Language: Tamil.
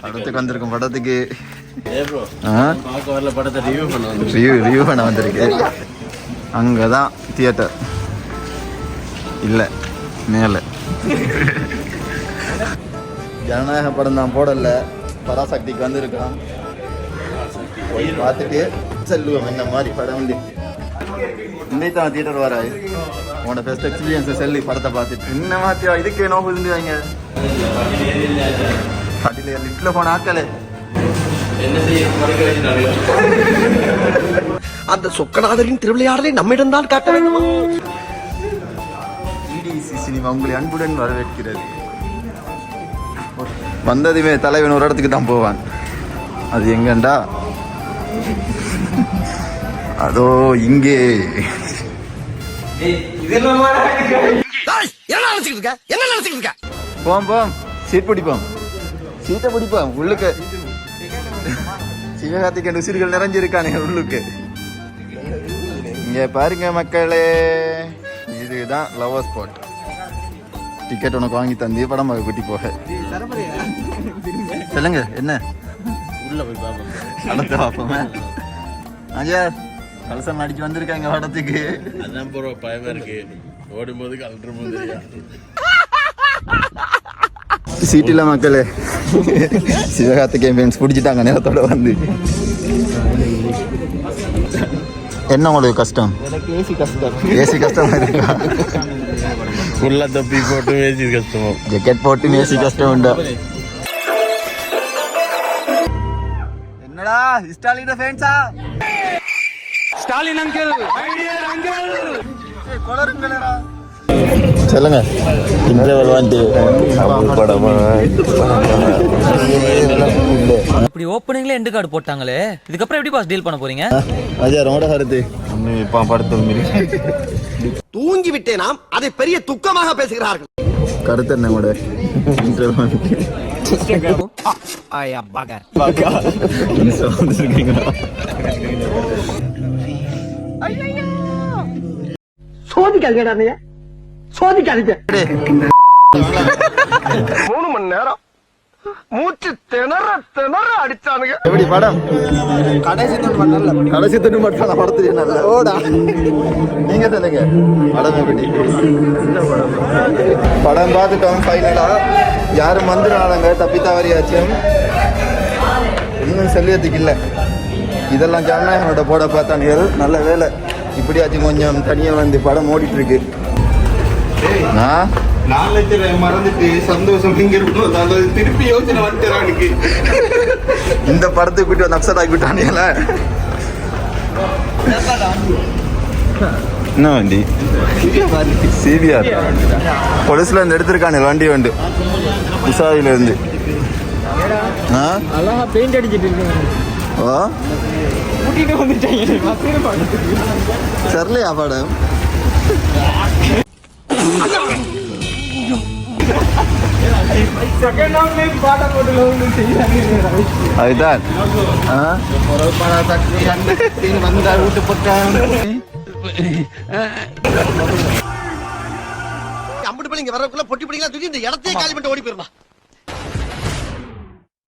படத்துக்கு வந்திருக்கும் படத்துக்கு ரிவ்யூ பண்ண வந்திருக்கு. அங்கதான் தியேட்டர் இல்ல மேல. ஜனநாயக படம் தான் போடல, பராசக்திக்கு வந்திருக்கான். போய் பார்த்துட்டு செல்லுவோம் என்ன மாதிரி படம் வந்து. இன்னைக்கு தான் தியேட்டர் வராது. உன்னோட ஃபர்ஸ்ட் எக்ஸ்பீரியன்ஸை செல்லி படத்தை பார்த்துட்டு என்ன மாத்தியா இதுக்கு என்ன புரிஞ்சுவாங்க. கடையில லிஃப்ட்ல போன ஆக்கல அந்த சொக்கநாதரின் திருவிளையாடலை நம்மிடம் தான் காட்ட வேண்டுமா? EDC சினிமா உங்களை அன்புடன் வரவேற்கிறது. வந்ததுமே தலைவன் ஒரு இடத்துக்கு தான் போவான். அது எங்கண்டா அதோ இங்கே. போம் சீட் பிடிப்போம், சீட்டை பிடிப்போம். உள்ளுக்கு சிவகார்த்திகேயன் உசிர்கள் நிறைஞ்சிருக்கானே உள்ளுக்கு. இங்க பாருங்க மக்களே, இதுதான் லவர் ஸ்பாட். டிக்கெட் உனக்கு வாங்கி தந்து படம் கூட்டி போக சொல்லுங்க. என்ன உள்ள போய் பார்ப்போமே. அஜயா கலசம் அடிச்சு வந்திருக்காங்க படத்துக்கு. அதான் போற பயமா இருக்கு, ஓடும்போது கலட்டும் போது. சீட்டில மக்களே சிவகார்த்திகேயன் ஃபேன்ஸ் பிடிச்சிட்டாங்க நேரத்தோட வந்து. என்ன உங்களுக்கு கஷ்டம்? ஏசி கஷ்டமா இருக்கா? உள்ள தொப்பி போட்டு ஏசி கஷ்டமோ, ஜாக்கெட் போட்டு ஏசி கஷ்டம் உண்டா? என்னடா ஸ்டாலின் ஃபேன்ஸா? Stalin uncle, my dear uncle. கொலருங்களேடா. சொல்லுங்க. இன்டர்வல் வந்து படமா இப்படி ஓப்பனிங்ல எண்டு கார்டு போட்டாங்களே, இதுக்கப்புறம் எப்படி பாஸ் டீல் பண்ண போறீங்க? அஜா ரொம்ப கருத்து தூங்கி விட்டேனாம், அதை பெரிய துக்கமாக பேசுகிறார்கள். கருத்து என்ன கூட சோதிக்காதீங்க, சோதிக்காதீங்க. 3 மணி நேரம் மூச்சு திணற அடிச்சானுங்க. எப்படி படம்? கடைசி துண்டு மட்டும் படத்துல நல்ல ஓடா. நீங்க சொல்லுங்க படம் எப்படி? படம் பார்த்துட்டோம். ஃபைனலா யாரும் வந்துடுறாங்க, தப்பி தவறியாச்சும் இன்னும் செல்லியத்துக்கு இல்லை. இதெல்லாம் ஜனநாயகனோட போட பார்த்தானுகள். நல்ல வேலை இப்படியாச்சும் கொஞ்சம் தனியா வந்து படம் ஓடிட்டு இருக்கு. மறந்துட்டு சந்தோஷம் திருப்பி யோசனை வந்துட்டு இந்த படத்துக்கு கூட்டி வந்து அப்செட் ஆகிவிட்டானுங்கள. என்ன வண்டி? சிபிஆர் போலீஸ்ல இருந்து எடுத்திருக்கானு வண்டி வந்து உசாவில இருந்து. பெயிண்ட் அடிச்சிட்டு சரிலையா படம்? அதுதான் வீட்டு போட்டாங்க. அம்பட்டு பிள்ளைங்க வரக்குள்ள பொட்டி பிடிக்கலாம் தூக்கி இந்த இடத்தையே காலி பண்ணிட்டு ஓடி போயிருமா.